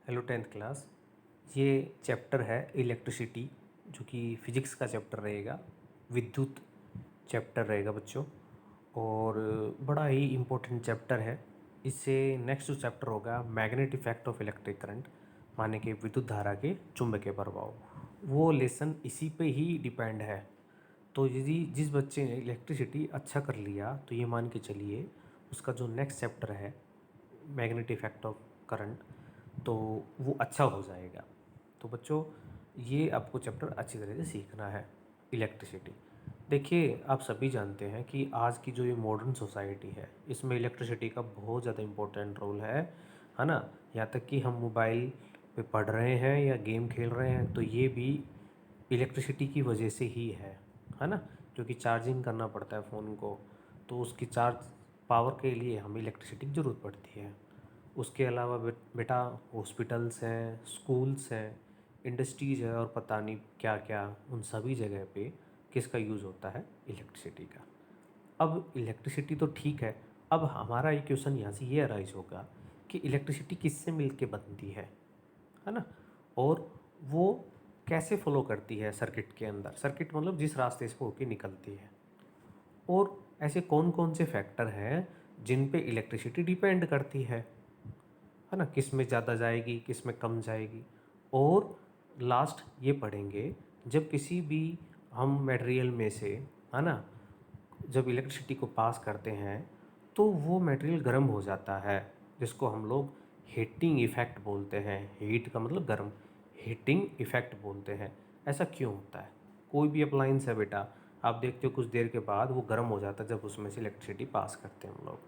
Hello tenth class. ये chapter है electricity, जो कि फिजिक्स का चैप्टर रहेगा, विद्युत चैप्टर रहेगा बच्चों। और बड़ा ही इम्पोर्टेंट चैप्टर है। इससे नेक्स्ट जो चैप्टर होगा magnetic effect of electric current, माने कि विद्युत धारा के चुंबकीय प्रभाव, वो लेसन इसी पे ही डिपेंड है। तो यदि जिस बच्चे ने इलेक्ट्रिसिटी अच्छा कर लिया तो ये मान के चलिए उसका जो नेक्स्ट चैप्टर है मैग्नेटिक इफेक्ट ऑफ करंट, तो वो अच्छा हो जाएगा। तो बच्चों, ये आपको चैप्टर अच्छी तरह से सीखना है इलेक्ट्रिसिटी। देखिए, आप सभी जानते हैं कि आज की जो ये मॉडर्न सोसाइटी है इसमें इलेक्ट्रिसिटी का बहुत ज़्यादा इम्पोर्टेंट रोल है ना। यहाँ तक कि हम मोबाइल पे पढ़ रहे हैं या गेम खेल रहे हैं तो ये भी इलेक्ट्रिसिटी की वजह से ही है ना। क्योंकि चार्जिंग करना पड़ता है फ़ोन को, तो उसकी चार्ज पावर के लिए हमें इलेक्ट्रिसिटी की ज़रूरत पड़ती है। उसके अलावा बेटा हॉस्पिटल्स हैं, स्कूल्स हैं, इंडस्ट्रीज़ है और पता नहीं क्या क्या, उन सभी जगह पे किसका यूज़ होता है, इलेक्ट्रिसिटी का। अब इलेक्ट्रिसिटी तो ठीक है, अब हमारा ये क्वेश्चन यहाँ से ये अराइज होगा कि इलेक्ट्रिसिटी किससे मिल के बनती है ना। और वो कैसे फॉलो करती है सर्किट के अंदर, सर्किट मतलब जिस रास्ते से होके निकलती है। और ऐसे कौन कौन से फैक्टर हैं जिन पे इलेक्ट्रिसिटी डिपेंड करती है ना, किस में ज़्यादा जाएगी किस में कम जाएगी। और लास्ट ये पढ़ेंगे, जब किसी भी हम मटेरियल में से, है ना, जब इलेक्ट्रिसिटी को पास करते हैं तो वो मटेरियल गर्म हो जाता है, जिसको हम लोग हीटिंग इफ़ेक्ट बोलते हैं। हीट का मतलब गर्म, हीटिंग इफ़ेक्ट बोलते हैं। ऐसा क्यों होता है? कोई भी अप्लाइंस है बेटा, आप देखते हो कुछ देर के बाद वो गर्म हो जाता है जब उसमें से इलेक्ट्रिसिटी पास करते हैं हम लोग,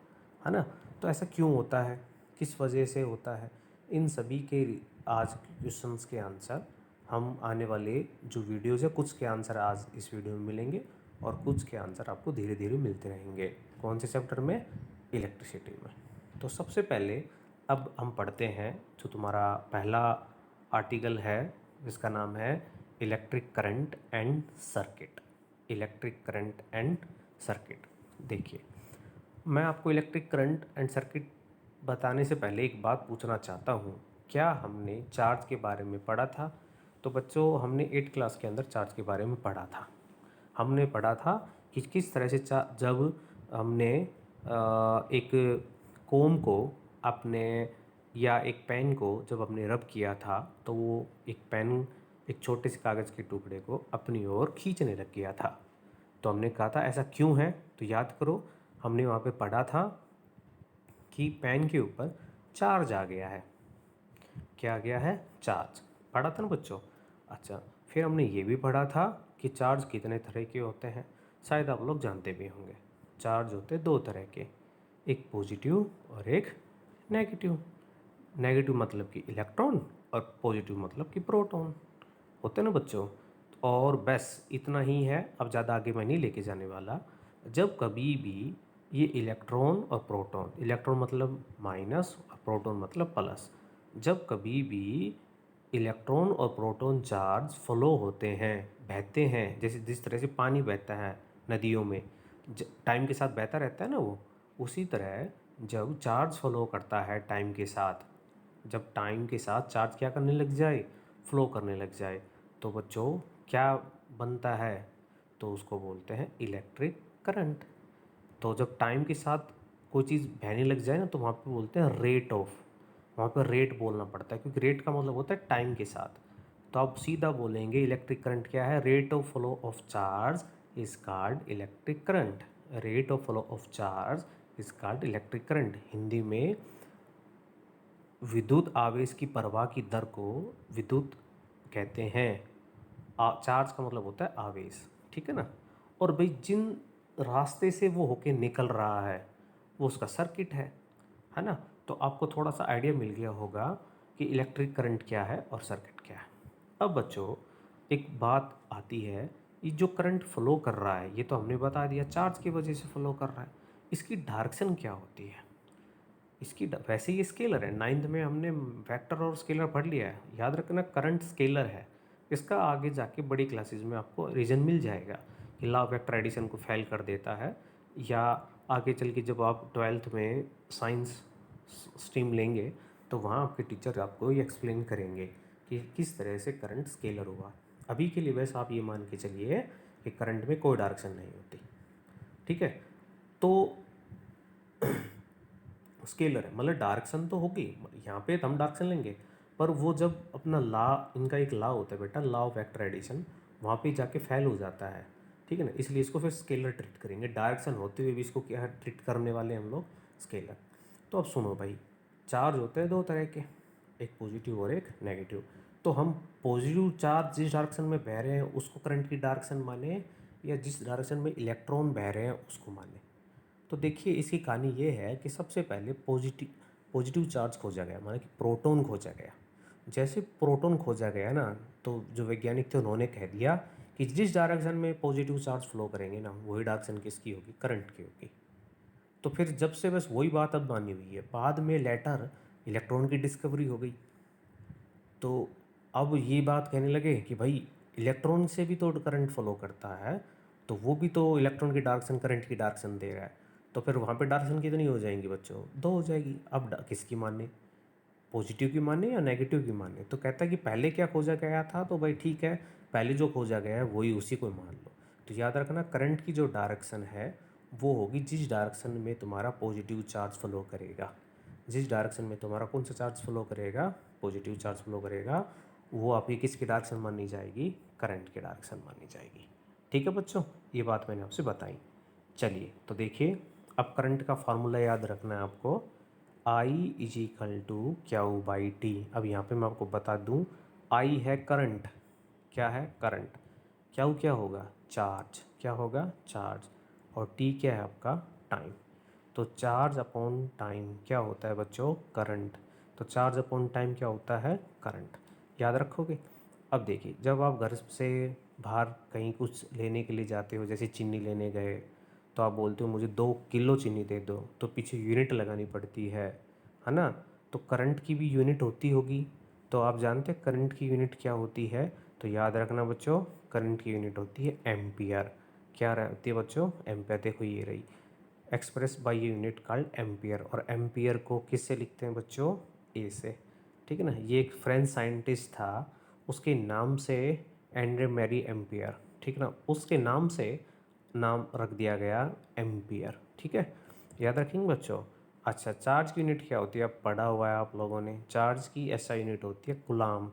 है ना। तो ऐसा क्यों होता है, किस वजह से होता है, इन सभी के आज क्वेश्चंस के आंसर हम आने वाले जो वीडियोज़ है, कुछ के आंसर आज इस वीडियो में मिलेंगे और कुछ के आंसर आपको धीरे धीरे मिलते रहेंगे। कौन से चैप्टर में? इलेक्ट्रिसिटी में। तो सबसे पहले अब हम पढ़ते हैं जो तुम्हारा पहला आर्टिकल है, जिसका नाम है electric current and circuit. Electric current and circuit. देखिए, मैं आपको इलेक्ट्रिक करंट एंड सर्किट बताने से पहले एक बात पूछना चाहता हूँ। क्या हमने चार्ज के बारे में पढ़ा था? तो बच्चों, हमने 8th क्लास के अंदर चार्ज के बारे में पढ़ा था। हमने पढ़ा था कि किस तरह से जब हमने एक कोम को अपने, या एक पेन को जब हमने रब किया था तो वो एक पेन एक छोटे से कागज़ के टुकड़े को अपनी ओर खींचने लग गया था। तो हमने कहा था ऐसा क्यों है? तो याद करो, हमने वहाँ पे पढ़ा था कि पेन के ऊपर चार्ज आ गया है। क्या आ गया है? चार्ज। पढ़ा था ना बच्चों? अच्छा, फिर हमने ये भी पढ़ा था कि चार्ज कितने तरह के होते हैं। शायद आप लोग जानते भी होंगे। चार्ज होते दो तरह के, एक पॉजिटिव और एक नेगेटिव। नेगेटिव मतलब कि इलेक्ट्रॉन और पॉजिटिव मतलब कि प्रोटॉन होते ना बच्चों। और बस इतना ही है, अब ज़्यादा आगे मैं नहीं लेके जाने वाला। जब कभी भी ये इलेक्ट्रॉन और प्रोटॉन, इलेक्ट्रॉन मतलब माइनस और प्रोटॉन मतलब प्लस, जब कभी भी इलेक्ट्रॉन और प्रोटॉन चार्ज फ्लो होते हैं, बहते हैं, जैसे जिस तरह से पानी बहता है नदियों में, टाइम के साथ बहता रहता है ना वो, उसी तरह जब चार्ज फ्लो करता है टाइम के साथ, जब टाइम के साथ चार्ज क्या करने लग जाए, फ्लो करने लग जाए, तो बच्चों क्या बनता है? तो उसको बोलते हैं इलेक्ट्रिक करंट। तो जब टाइम के साथ कोई चीज़ बहने लग जाए ना तो वहाँ पे बोलते हैं रेट ऑफ। वहाँ पर रेट बोलना पड़ता है क्योंकि रेट का मतलब होता है टाइम के साथ। तो आप सीधा बोलेंगे इलेक्ट्रिक करंट क्या है? Rate of flow of charge is called electric current. Rate of flow of charge is called electric current. Hindi में विद्युत आवेश की प्रवाह की दर को विद्युत कहते हैं। चार्ज का मतलब होता है आवेश, ठीक है ना। और भाई जिन रास्ते से वो होके निकल रहा है वो उसका सर्किट है ना। तो आपको थोड़ा सा आइडिया मिल गया होगा कि इलेक्ट्रिक करंट क्या है और सर्किट क्या है। अब बच्चों, एक बात आती है, ये जो करंट फ्लो कर रहा है ये तो हमने बता दिया चार्ज की वजह से फ्लो कर रहा है। इसकी डायरेक्शन क्या होती है? इसकी वैसे ही स्केलर है, 9th में हमने वेक्टर और स्केलर पढ़ लिया है, याद रखना करंट स्केलर है। इसका आगे जाके बड़ी क्लासेस में आपको रीजन मिल जाएगा कि लॉ ऑफ वेक्टर एडिशन को फेल कर देता है, या आगे चल के जब आप 12th में साइंस स्ट्रीम लेंगे तो वहाँ आपके टीचर आपको ये एक्सप्लेन करेंगे कि किस तरह से करंट स्केलर हुआ। अभी के लिए बस आप ये मान के चलिए कि करंट में कोई डायरेक्शन नहीं होती, ठीक है। तो स्केलर है मतलब डायरेक्शन तो होगी, यहाँ पे हम डायरेक्शन लेंगे, पर वो जब अपना ला, इनका एक ला होता है बेटा, लॉ ऑफ वेक्टर एडिशन, वहाँ पे जाके फेल हो जाता है, ठीक है ना। इसलिए इसको फिर स्केलर ट्रीट करेंगे, डायरेक्शन होते हुए भी इसको क्या ट्रीट करने वाले हम लोग, स्केलर। तो अब सुनो भाई, चार्ज होते हैं दो तरह के, एक पॉजिटिव और एक नेगेटिव। तो हम पॉजिटिव चार्ज जिस डायरेक्शन में बह रहे हैं उसको करंट की डायरेक्शन माने, या जिस डायरेक्शन में इलेक्ट्रॉन बह रहे हैं उसको माने। तो देखिए इसकी कहानी ये है कि सबसे पहले पॉजिटिव चार्ज खोजा गया, माना कि प्रोटॉन खोजा गया। जैसे प्रोटॉन खोजा गया ना, तो जो वैज्ञानिक थे उन्होंने कह दिया कि जिस डायरेक्शन में पॉजिटिव चार्ज फ्लो करेंगे ना, वही डायरेक्शन किसकी होगी, करंट की होगी। तो फिर जब से बस वही बात अब मानी हुई है, बाद में लेटर इलेक्ट्रॉन की डिस्कवरी हो गई, तो अब ये बात कहने लगे कि भाई इलेक्ट्रॉन से भी तो करंट फ्लो करता है, तो वो भी तो इलेक्ट्रॉन की डायरेक्शन करंट की डायरेक्शन दे रहा है। तो फिर वहाँ पे डायरेक्शन कितनी हो जाएंगी बच्चों, दो हो जाएगी। अब किसकी माने, पॉजिटिव की माने या नेगेटिव की माने। तो कहता है कि पहले क्या खोजा गया था, तो भाई ठीक है, पहले जो खोजा गया है वही उसी को मान लो। तो याद रखना करंट की जो डायरेक्शन है वो होगी जिस डायरेक्शन में तुम्हारा पॉजिटिव चार्ज फ्लो करेगा। जिस डायरेक्शन में तुम्हारा कौन सा चार्ज फ्लो करेगा, पॉजिटिव चार्ज फ्लो करेगा, वो आपकी किसकी डायरेक्शन मानी जाएगी, करंट की डायरेक्शन मानी जाएगी। ठीक है बच्चों, ये बात मैंने आपसे बताई। चलिए तो देखिए, अब करंट का फार्मूला याद रखना है आपको, I is equal to Q by T. अब यहाँ पे मैं आपको बता दूँ, आई है करंट, क्या है करंट, क्यू क्या होगा, चार्ज, क्या होगा चार्ज, और टी क्या है आपका टाइम। तो चार्ज अपॉन टाइम क्या होता है बच्चों, करंट। तो चार्ज अपॉन टाइम क्या होता है, करंट। याद रखोगे। अब देखिए, जब आप घर से बाहर कहीं कुछ लेने के लिए जाते हो, जैसे चीनी लेने गए, तो आप बोलते हो मुझे 2 किलो चीनी दे दो, तो पीछे यूनिट लगानी पड़ती है ना। तो करंट की भी यूनिट होती होगी। तो आप जानते हैं करंट की यूनिट क्या होती है, तो याद रखना बच्चों, करंट की यूनिट होती है एम्पियर। क्या रहती है बच्चों, एम्पियर। देखो ये रही, express by unit called ampere, और एम्पियर को किससे लिखते हैं बच्चों, ए से, ठीक है ना। ये एक फ्रेंच साइंटिस्ट था, उसके नाम से एंड्रे मैरी एम्पियर, ठीक ना, उसके नाम से नाम रख दिया गया एम्पियर, ठीक है। याद रखेंगे बच्चों। अच्छा, चार्ज की यूनिट क्या होती है, अब पढ़ा हुआ है आप लोगों ने, चार्ज की ऐसा यूनिट होती है कूलाम।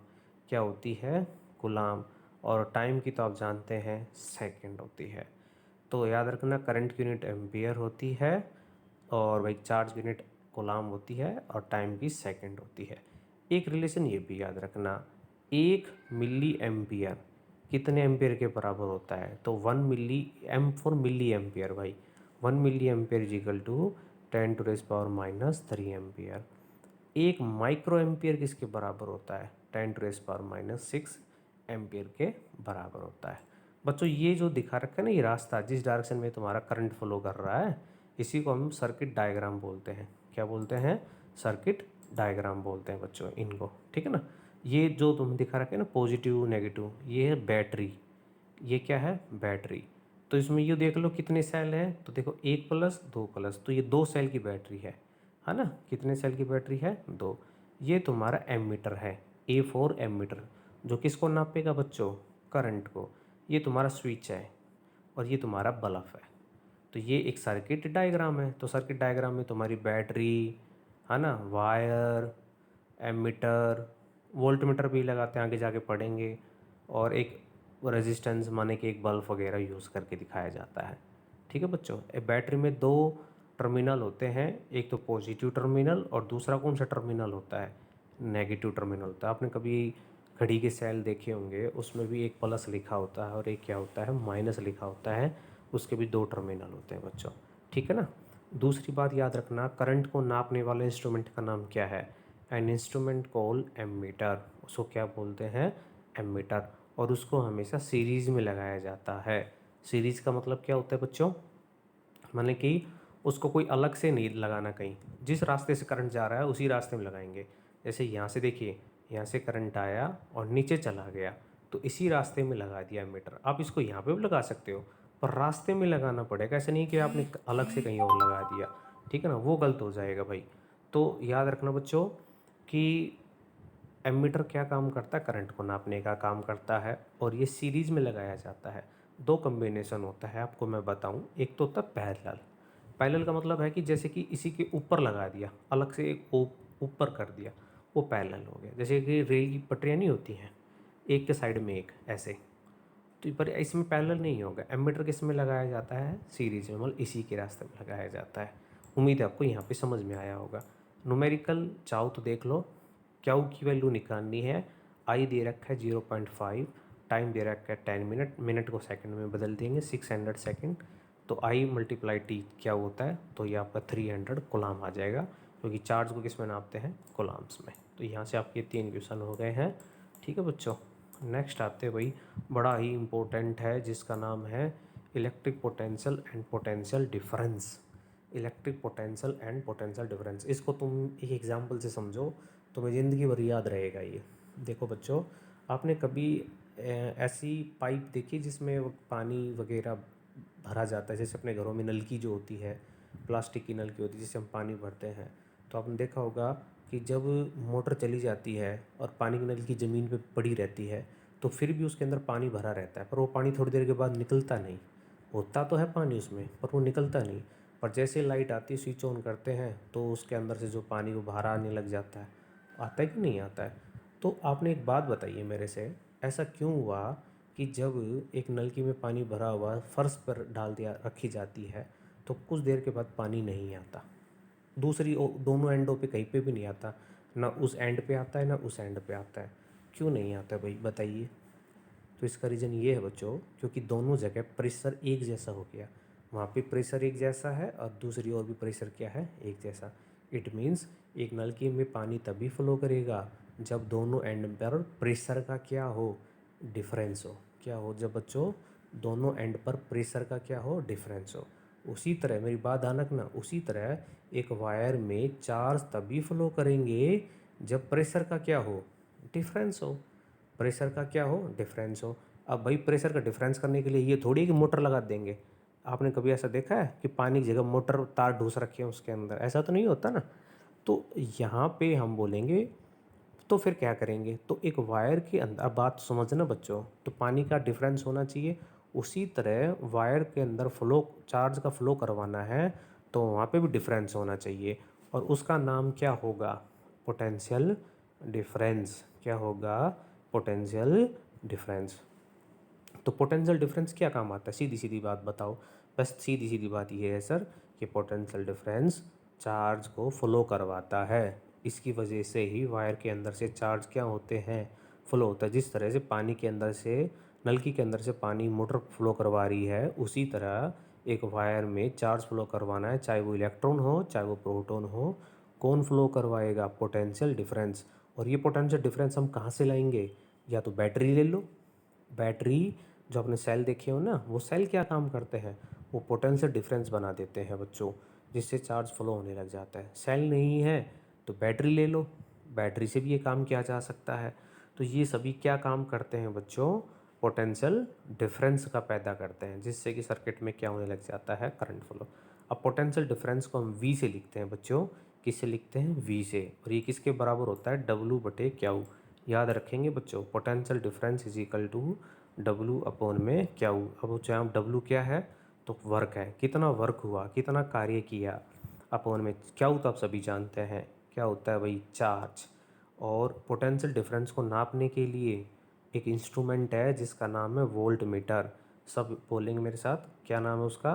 क्या होती है, कूलाम। और टाइम की तो आप जानते हैं सेकंड होती है। तो याद रखना, करंट की यूनिट एम्पियर होती है, और भाई चार्ज की यूनिट कूलाम होती है, और टाइम की सेकंड होती है। एक रिलेशन ये भी याद रखना, 1 मिली एम्पियर कितने एम्पियर के बराबर होता है, तो 1 milli, M for milli ampere भाई, 1 milli ampere is equal to 10⁻³ ampere. 1 micro ampere किसके बराबर होता है, 10⁻⁻6 एम्पियर के बराबर होता है। बच्चों ये जो दिखा रखा है ना, ये रास्ता जिस डायरेक्शन में तुम्हारा करंट फ्लो कर रहा है, इसी को हम सर्किट डायग्राम बोलते हैं। क्या बोलते हैं, सर्किट डायग्राम बोलते हैं बच्चों इनको, ठीक है ना। ये जो तुम दिखा रखे हैं ना, पॉजिटिव नेगेटिव, ये है बैटरी, ये क्या है, बैटरी। तो इसमें ये देख लो कितने सेल हैं, तो देखो 1+2+, तो ये 2 सेल की बैटरी है ना। कितने सेल की बैटरी है, 2। ये तुम्हारा एमीटर है, A4 एमीटर, जो किसको नापेगा बच्चों, करंट को। ये तुम्हारा स्विच है, और ये तुम्हारा बल्ब है। तो ये एक सर्किट डायग्राम है। तो सर्किट डायग्राम में तुम्हारी बैटरी है ना, वायर, एमीटर, वोल्टमीटर भी लगाते हैं, आगे जाके पढ़ेंगे, और एक रेजिस्टेंस माने कि एक बल्ब वगैरह यूज़ करके दिखाया जाता है, ठीक है बच्चों। बैटरी में 2 टर्मिनल होते हैं, एक तो पॉजिटिव टर्मिनल, और दूसरा कौन सा टर्मिनल होता है, नेगेटिव टर्मिनल होता है। आपने कभी घड़ी के सेल देखे होंगे, उसमें भी एक प्लस लिखा होता है और एक क्या होता है, माइनस लिखा होता है, उसके भी 2 टर्मिनल होते हैं बच्चों, ठीक है ना। दूसरी बात याद रखना, करंट को नापने वाले इंस्ट्रूमेंट का नाम क्या है, एन इंस्ट्रूमेंट कॉल एमीटर, उसको क्या बोलते हैं, एमीटर। और उसको हमेशा सीरीज़ में लगाया जाता है। सीरीज़ का मतलब क्या होता है बच्चों, माने कि उसको कोई अलग से नहीं लगाना, कहीं जिस रास्ते से करंट जा रहा है उसी रास्ते में लगाएंगे। जैसे यहाँ से देखिए, यहाँ से करंट आया और नीचे चला गया, तो इसी रास्ते में लगा दिया एमीटर। आप इसको यहाँ पे भी लगा सकते हो, पर रास्ते में लगाना पड़ेगा, ऐसा नहीं कि आपने अलग से कहीं और लगा दिया, ठीक है ना, वो गलत हो जाएगा भाई। तो याद रखना बच्चों, कि एमीटर क्या काम करता है, करंट को नापने का काम करता है, और ये सीरीज में लगाया जाता है। दो कॉम्बिनेशन होता है, आपको मैं बताऊं। एक तो होता है पैरेलल। पैरेलल का मतलब है कि जैसे कि इसी के ऊपर लगा दिया, अलग से एक ऊपर कर दिया, वो पैरेलल हो गया। जैसे कि रेल की पटरियाँ नहीं होती हैं, एक के साइड में एक ऐसे, तो पर इसमें पैरेलल नहीं होगा। एमीटर किस में लगाया जाता है, सीरीज में, मतलब इसी के रास्ते में लगाया जाता है। उम्मीद है आपको यहाँ पे समझ में आया होगा। न्यूमेरिकल चाहो तो देख लो। क्यू की वैल्यू निकालनी है। आई दे रखा है 0.5, टाइम दे रखा है 10 मिनट, मिनट को सेकंड में बदल देंगे 600 सेकंड। तो आई मल्टीप्लाई टी क्या होता है, तो ये आपका 300 कूलाम आ जाएगा, क्योंकि चार्ज को किस में नापते हैं, कूलाम्स में। तो यहाँ से आपके 3 क्वेश्चन हो गए हैं। ठीक है बच्चों, नेक्स्ट आते भाई, बड़ा ही इम्पोर्टेंट है, जिसका नाम है electric potential and potential difference. Electric potential and potential difference, इसको तुम एक एग्जांपल से समझो, तुम्हें ज़िंदगी भर याद रहेगा ये। देखो बच्चों, आपने कभी ऐसी पाइप देखी जिसमें वो पानी वगैरह भरा जाता है, जैसे अपने घरों में नलकी जो होती है, प्लास्टिक की नलकी होती है जिससे हम पानी भरते हैं। तो आपने देखा होगा कि जब मोटर चली जाती है और पानी की नलकी ज़मीन पे पड़ी रहती है, तो फिर भी उसके अंदर पानी भरा रहता है, पर वो पानी थोड़ी देर के बाद निकलता नहीं। होता तो है पानी उसमें, पर वो निकलता नहीं। पर जैसे लाइट आती है, स्विच ऑन करते हैं, तो उसके अंदर से जो पानी वो बाहर आने लग जाता है। आता है कि नहीं आता है? तो आपने एक बात बताइए मेरे से, ऐसा क्यों हुआ कि जब एक नलकी में पानी भरा हुआ फर्श पर डाल दिया रखी जाती है, तो कुछ देर के बाद पानी नहीं आता, दूसरी दोनों एंडों पे कहीं पे भी नहीं आता, ना उस एंड पे आता है ना उस एंड पे आता है। क्यों नहीं आता भाई, बताइए। तो इसका रीज़न ये है बच्चों, क्योंकि दोनों जगह प्रेशर एक जैसा हो गया। वहाँ पे प्रेशर एक जैसा है और दूसरी ओर भी प्रेशर क्या है, एक जैसा। इट मीन्स एक नलकी में पानी तभी फ्लो करेगा जब दोनों एंड पर प्रेशर का क्या हो, डिफरेंस हो। क्या हो, जब बच्चों दोनों एंड पर प्रेशर का क्या हो, डिफरेंस हो। उसी तरह मेरी बात ध्यान रखना, उसी तरह एक वायर में चार्ज तभी फ्लो करेंगे जब प्रेशर का क्या हो, डिफरेंस हो। प्रेशर का क्या हो, डिफरेंस हो। अब भाई प्रेशर का डिफरेंस करने के लिए ये थोड़ी है कि मोटर लगा देंगे। आपने कभी ऐसा देखा है कि पानी की जगह मोटर तार ढूंस रखे हैं उसके अंदर, ऐसा तो नहीं होता ना। तो यहाँ पे हम बोलेंगे, तो फिर क्या करेंगे, तो एक वायर के अंदर, अब बात समझना बच्चों, तो पानी का डिफरेंस होना चाहिए। उसी तरह वायर के अंदर फ्लो, चार्ज का फ्लो करवाना है, तो वहाँ पे भी डिफरेंस होना चाहिए, और उसका नाम क्या होगा, पोटेंशियल डिफरेंस। क्या होगा, पोटेंशियल डिफरेंस। तो पोटेंशियल डिफरेंस क्या काम आता है, सीधी सीधी बात बताओ। बस सीधी सीधी बात ये है सर, कि पोटेंशियल डिफरेंस चार्ज को फ्लो करवाता है। इसकी वजह से ही वायर के अंदर से चार्ज क्या होते हैं, फ्लो होता है। जिस तरह से पानी के अंदर से, नलकी के अंदर से पानी मोटर फ्लो करवा रही है, उसी तरह एक वायर में चार्ज फ्लो करवाना है, चाहे वो इलेक्ट्रॉन हो चाहे वो प्रोटॉन हो। कौन फ्लो करवाएगा, पोटेंशियल डिफरेंस। और ये पोटेंशियल डिफरेंस हम कहाँ से लाएंगे, या तो बैटरी ले लो। बैटरी, जो आपने सेल देखे हो ना, वो सेल क्या काम करते हैं, वो पोटेंशियल डिफरेंस बना देते हैं बच्चों, जिससे चार्ज फ्लो होने लग जाता है। सेल नहीं है तो बैटरी ले लो, बैटरी से भी ये काम किया जा सकता है। तो ये सभी क्या काम करते हैं बच्चों, पोटेंशियल डिफरेंस का पैदा करते हैं, जिससे कि सर्किट में क्या होने लग जाता है, करंट फ्लो। अब पोटेंशियल डिफरेंस को हम वी से लिखते हैं बच्चों, किससे लिखते हैं, वी से। और ये किसके बराबर होता है, डब्लू बटे क्यू। याद रखेंगे बच्चों, potential difference is equal to W upon में क्यू। अब चाहे डब्लू क्या है, तो वर्क है, कितना वर्क हुआ, कितना कार्य किया, अपॉन में क्यू तो आप सभी जानते हैं क्या होता है भाई, चार्ज। और पोटेंशियल डिफरेंस को नापने के लिए एक इंस्ट्रूमेंट है जिसका नाम है वोल्ट मीटर। सब बोलेंगे मेरे साथ, क्या नाम है उसका,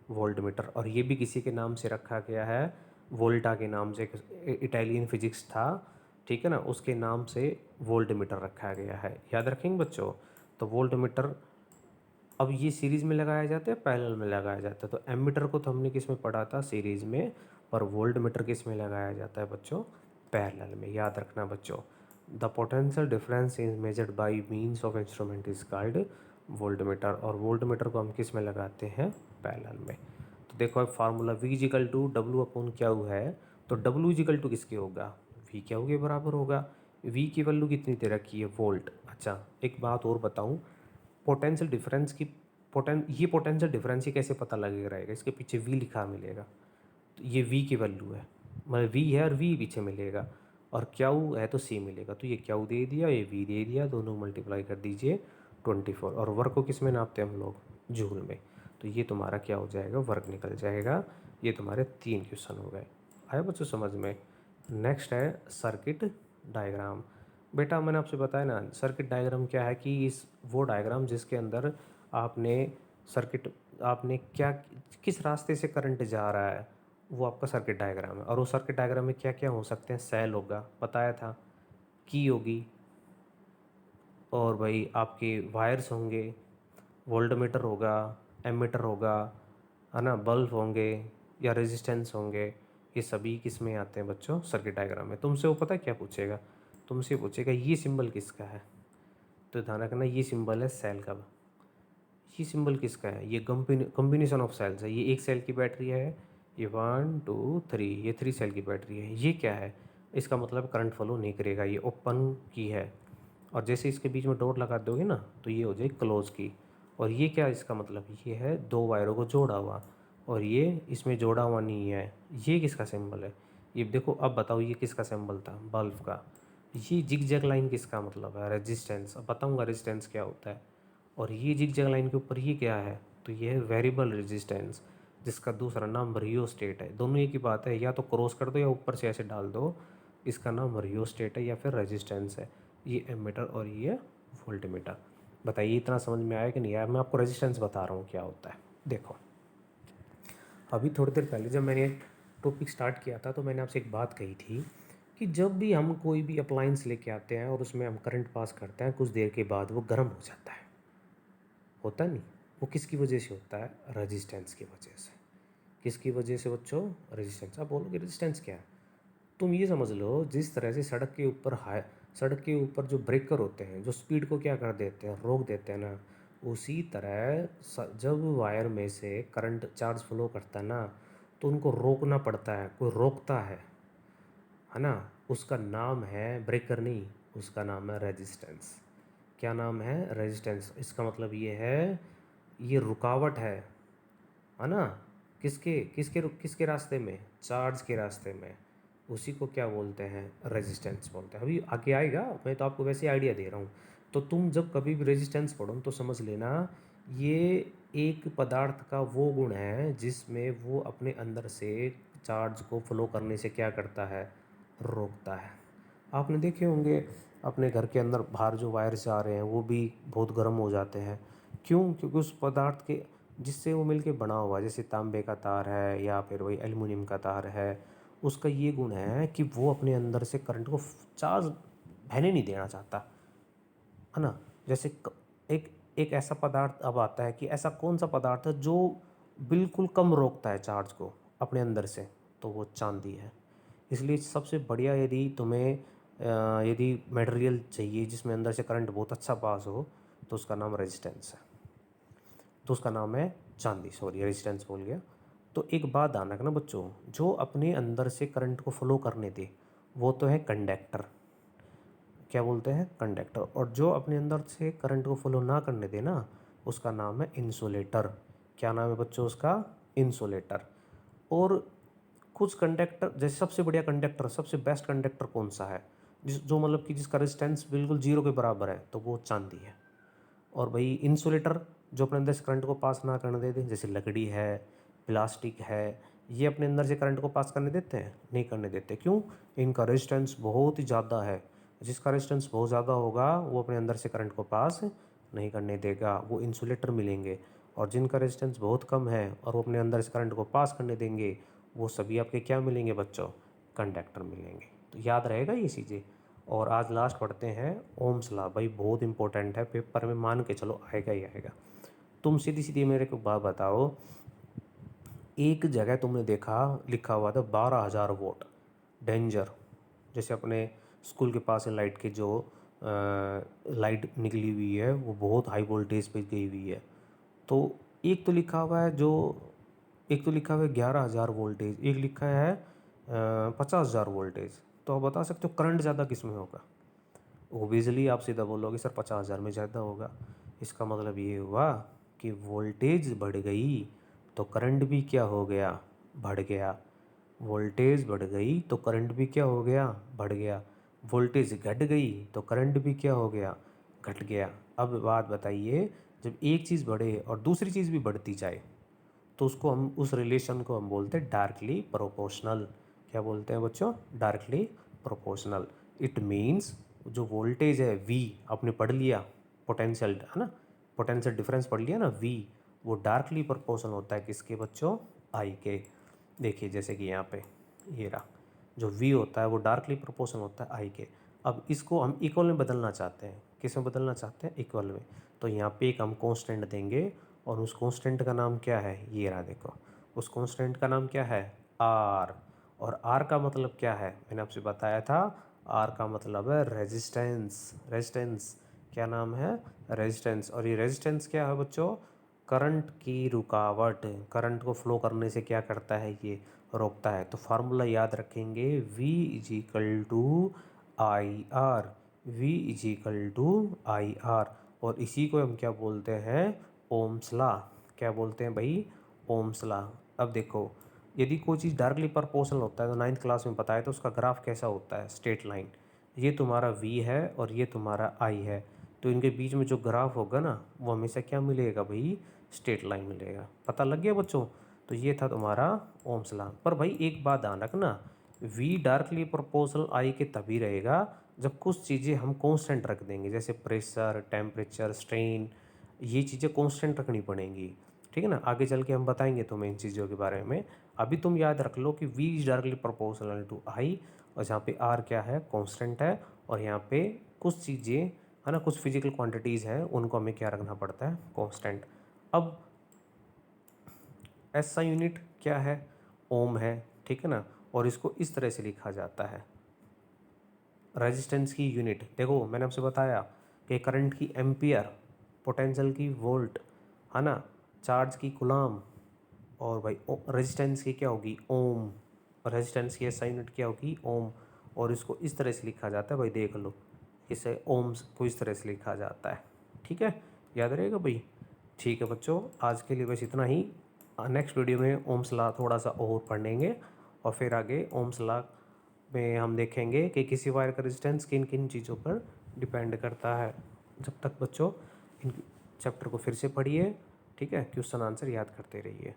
वोल्ट मीटर। और ये भी किसी के नाम से रखा गया है, वोल्टा के नाम से, एक इटालियन फिजिक्स था, ठीक है ना, उसके नाम से वोल्ट मीटर रखा गया है। याद रखेंगे बच्चों। तो वोल्ट मीटर, अब ये सीरीज़ में लगाया जाता है, पैरेलल में लगाया जाता है। तो एमीटर को तो हमने किस में पढ़ा था, सीरीज़ में, पर वोल्ट मीटर किस में लगाया जाता है बच्चों, पैरेलल में। याद रखना बच्चों, the potential difference is measured by means of instrument is called volt meter. और वोल्ट मीटर को हम किस में लगाते हैं, पैरेलल में। तो देखो अब formula V is equal to W upon Q है, तो W इजिकल टू किसके होगा, V क्यू के बराबर होगा। V की वैल्यू कितनी दे रखी है, वोल्ट। अच्छा एक बात और बताऊँ, पोटेंशियल डिफरेंस की, ये पोटेंशियल डिफरेंस ही कैसे पता लगेगा रहेगा, इसके पीछे V लिखा मिलेगा। तो ये V की वैल्यू है, मतलब V है और V पीछे मिलेगा। और क्याऊ है तो सी मिलेगा। तो ये क्याऊ दे दिया, ये वी दे दिया, दोनों मल्टीप्लाई कर दीजिए 24। और वर्ग को किस में नापते हैं हम लोग? जूल में। तो ये तुम्हारा क्या हो जाएगा? वर्ग निकल जाएगा। ये तुम्हारे 3 क्वेश्चन हो गए। आया बच्चों समझ में? नेक्स्ट है सर्किट डायग्राम। बेटा मैंने आपसे बताया ना, सर्किट डायग्राम क्या है कि इस वो डायग्राम जिसके अंदर आपने सर्किट, आपने क्या, किस रास्ते से करंट जा रहा है, वो आपका सर्किट डायग्राम है। और वो सर्किट डायग्राम में क्या क्या हो सकते हैं? सेल होगा, बताया था, की होगी, और भाई आपके वायर्स होंगे, वोल्टमीटर होगा, एमीटर होगा, है ना, बल्ब होंगे या रेजिस्टेंस होंगे। ये सभी किस में आते हैं बच्चों? सर्किट डायग्राम में। तुमसे वो पता है क्या पूछेगा? तुमसे पूछेगा ये सिंबल किसका है? तो ध्यान रखना ये सिंबल है सेल का। ये सिंबल किसका है? ये कॉम्बिनेशन ऑफ सेल्स है। ये एक सेल की बैटरी है, ये 1 2 3, ये 3 सेल की बैटरी है। ये क्या है? इसका मतलब करंट फ्लो नहीं करेगा, ये ओपन की है। और जैसे इसके बीच में डॉट लगा दोगे ना तो ये हो जाएगी क्लोज की। और ये क्या इसका मतलब? ये है 2 वायरों को जोड़ा हुआ, और ये इसमें जोड़ा हुआ नहीं है। ये किसका सिंबल है? ये देखो, अब बताओ ये किसका सिंबल था? बल्ब का। ये जिग जैग लाइन किसका मतलब है? रेजिस्टेंस। अब बताऊंगा रेजिस्टेंस क्या होता है। और ये जिग जैग लाइन के ऊपर ये क्या है? तो ये है वेरिएबल रेजिस्टेंस, जिसका दूसरा नाम रियोस्टेट है। दोनों एक ही बात है, या तो क्रॉस कर दो या ऊपर से ऐसे डाल दो। इसका नाम रियोस्टेट है या फिर रेजिस्टेंस है। ये एमीटर और ये वोल्टमीटर। बताइए इतना समझ में आया कि नहीं आया? मैं आपको रेजिस्टेंस बता रहा हूँ क्या होता है। देखो, अभी थोड़ी देर पहले जब मैंने टॉपिक स्टार्ट किया था तो मैंने आपसे एक बात कही थी कि जब भी हम कोई भी अप्लाइंस लेके आते हैं और उसमें हम करंट पास करते हैं, कुछ देर के बाद वो गर्म हो जाता है, होता नहीं? वो किसकी वजह से होता है? रेजिस्टेंस की वजह से। किसकी वजह से बच्चों? रेजिस्टेंस। आप बोलोगे रेजिस्टेंस क्या है? तुम ये समझ लो, जिस तरह से सड़क के ऊपर जो ब्रेकर होते हैं जो स्पीड को क्या कर देते हैं? रोक देते हैं ना। उसी तरह जब वायर में से करंट चार्ज फ्लो करता है ना, तो उनको रोकना पड़ता है, कोई रोकता है ना। उसका नाम है ब्रेकर नहीं, उसका नाम है रेजिस्टेंस। क्या नाम है? रेजिस्टेंस। इसका मतलब ये है, ये रुकावट है ना। किसके किसके किसके रास्ते में? चार्ज के रास्ते में। उसी को क्या बोलते हैं? रेजिस्टेंस बोलते हैं। अभी आगे आएगा, मैं तो आपको वैसे आइडिया दे रहा हूँ। तो तुम जब कभी भी रेजिस्टेंस पढ़ो तो समझ लेना, ये एक पदार्थ का वो गुण है जिसमें वो अपने अंदर से चार्ज को फ्लो करने से क्या करता है? रोकता है। आपने देखे होंगे अपने घर के अंदर बाहर जो वायर्स जा रहे हैं वो भी बहुत गर्म हो जाते हैं। क्यों? क्योंकि उस पदार्थ के जिससे वो मिलके बना हुआ है, जैसे तांबे का तार है या फिर वही एल्युमिनियम का तार है, उसका ये गुण है कि वो अपने अंदर से करंट को चार्ज बहने नहीं देना चाहता, है ना। जैसे एक एक ऐसा पदार्थ अब आता है कि ऐसा कौन सा पदार्थ है जो बिल्कुल कम रोकता है चार्ज को अपने अंदर से? तो वो चांदी है। इसलिए सबसे बढ़िया, यदि तुम्हें यदि मटेरियल चाहिए जिसमें अंदर से करंट बहुत अच्छा पास हो, तो उसका नाम रेजिस्टेंस है। तो उसका नाम है चांदी, सॉरी रेजिस्टेंस बोल गया। तो एक बात ध्यान रखना बच्चों, जो अपने अंदर से करंट को फ्लो करने दे वो तो है कंडक्टर। क्या बोलते हैं? कंडक्टर। और जो अपने अंदर से करंट को फ्लो ना करने दे ना, उसका नाम है इंसुलेटर। क्या नाम है बच्चों उसका? इंसुलेटर। और कुछ कंडक्टर, जैसे सबसे बढ़िया कंडक्टर, सबसे बेस्ट कंडक्टर कौन सा है? जो मतलब कि जिसका रेजिस्टेंस बिल्कुल जीरो के बराबर है, तो वो चांदी है। और भाई इंसुलेटर, जो अपने अंदर से करंट को पास ना करने देते, जैसे लकड़ी है, प्लास्टिक है, ये अपने अंदर से करंट को पास करने देते हैं? नहीं करने देते। क्यों? इनका रेजिस्टेंस बहुत ही ज़्यादा है। जिसका रेजिस्टेंस बहुत ज़्यादा होगा वो अपने अंदर से करंट को पास नहीं करने देगा, वो इंसुलेटर मिलेंगे। और जिनका रेजिस्टेंस बहुत कम है और वो अपने अंदर से करंट को पास करने देंगे, वो सभी आपके क्या मिलेंगे बच्चों? कंडक्टर मिलेंगे। तो याद रहेगा ये चीज़ें। और आज लास्ट पढ़ते हैं ओम्स लॉ। भाई बहुत इंपॉर्टेंट है, पेपर में मान के चलो आएगा ही आएगा। तुम सीधी सीधी मेरे को बात बताओ, एक जगह तुमने देखा लिखा हुआ था 12,000 वोल्ट डेंजर। जैसे अपने स्कूल के पास लाइट के जो लाइट निकली हुई है वो बहुत हाई वोल्टेज पे गई हुई है। तो एक तो लिखा हुआ है जो, एक तो लिखा हुआ है 11,000 वोल्टेज, एक लिखा है 50,000 वोल्टेज। तो आप बता सकते हो करंट ज़्यादा किस में होगा? ओबियसली आप सीधा बोलोगे सर 50,000 में ज़्यादा होगा। इसका मतलब ये हुआ कि वोल्टेज बढ़ गई तो करंट भी क्या हो गया? बढ़ गया। वोल्टेज बढ़ गई तो करंट भी क्या हो गया, बढ़ गया। वोल्टेज घट गई तो करंट भी क्या हो गया, घट गया। अब बात बताइए, जब एक चीज़ बढ़े और दूसरी चीज़ भी बढ़ती जाए तो उसको हम, उस रिलेशन को हम बोलते हैं डायरेक्टली प्रोपोर्शनल। क्या बोलते हैं बच्चों, डायरेक्टली प्रोपोर्शनल। इट मीन्स जो वोल्टेज है V, आपने पढ़ लिया पोटेंशियल, है ना, पोटेंशियल डिफरेंस पढ़ लिया ना, V, वो डायरेक्टली प्रोपोर्शनल होता है किसके बच्चों, I के। देखिए जैसे कि यहाँ पे ये रहा, जो V होता है वो डायरेक्टली प्रोपोर्शनल होता है I के। अब इसको हम इक्वल में बदलना चाहते हैं, किस में बदलना चाहते हैं, इक्वल में। तो यहाँ पे एक हम कांस्टेंट देंगे और उस कांस्टेंट का नाम क्या है, ये रहा देखो, उस कांस्टेंट का नाम क्या है, R। और R का मतलब क्या है, मैंने आपसे बताया था, R का मतलब है रेजिस्टेंस। रेजिस्टेंस क्या नाम है, रेजिस्टेंस। और ये रेजिस्टेंस क्या है बच्चों, करंट की रुकावट, करंट को फ्लो करने से क्या करता है, ये रोकता है। तो फार्मूला याद रखेंगे, V is equal to I R, V is equal to I R. और इसी को हम क्या बोलते हैं, ओम्स लॉ। क्या बोलते हैं भाई, ओम्स लॉ। अब देखो, यदि कोई चीज़ डायरेक्टली प्रोपोर्शनल होता है तो 9th क्लास में बताया तो उसका ग्राफ कैसा होता है, स्ट्रेट लाइन। ये तुम्हारा V है और ये तुम्हारा I है, तो इनके बीच में जो ग्राफ होगा ना वो हमेशा क्या मिलेगा भाई, स्ट्रेट लाइन मिलेगा। पता लग गया बच्चों। तो ये था तुम्हारा ओम्स लॉ। पर भाई एक बात ध्यान रखना, V डायरेक्टली प्रोपोर्शनल I के तभी रहेगा जब कुछ चीज़ें हम कांस्टेंट रख देंगे, जैसे प्रेशर, टेम्परेचर, स्ट्रेन, ये चीज़ें कांस्टेंट रखनी पड़ेंगी। ठीक है ना, आगे चल के हम बताएंगे तुम्हें इन चीज़ों के बारे में। अभी तुम याद रख लो कि V is directly proportional to I, और जहाँ पे R क्या है, कांस्टेंट है। और यहाँ पे कुछ चीज़ें है ना, कुछ फिजिकल क्वांटिटीज़ हैं, उनको हमें क्या रखना पड़ता है, कांस्टेंट। अब SI यूनिट क्या है, ओम है, ठीक है ना। और इसको इस तरह से लिखा जाता है, रेजिस्टेंस की यूनिट। देखो मैंने आपसे बताया कि करंट की एम्पियर, पोटेंशियल की वोल्ट, है ना, चार्ज की कूलम, और भाई रेजिस्टेंस की क्या होगी, ओम। रेजिस्टेंस की SI यूनिट क्या होगी, ओम। और इसको इस तरह से लिखा जाता है भाई, देख लो, इसे ओम्स को इस तरह से लिखा जाता है। ठीक है, याद रहेगा भाई। ठीक है बच्चों, आज के लिए बस इतना ही। नेक्स्ट वीडियो में ओम्स लॉ थोड़ा सा और पढ़ेंगे, और फिर आगे ओम्स लॉ में हम देखेंगे कि किसी वायर का रेजिस्टेंस किन किन चीज़ों पर डिपेंड करता है। जब तक बच्चों इन चैप्टर को फिर से पढ़िए, ठीक है, क्वेश्चन आंसर याद करते रहिए।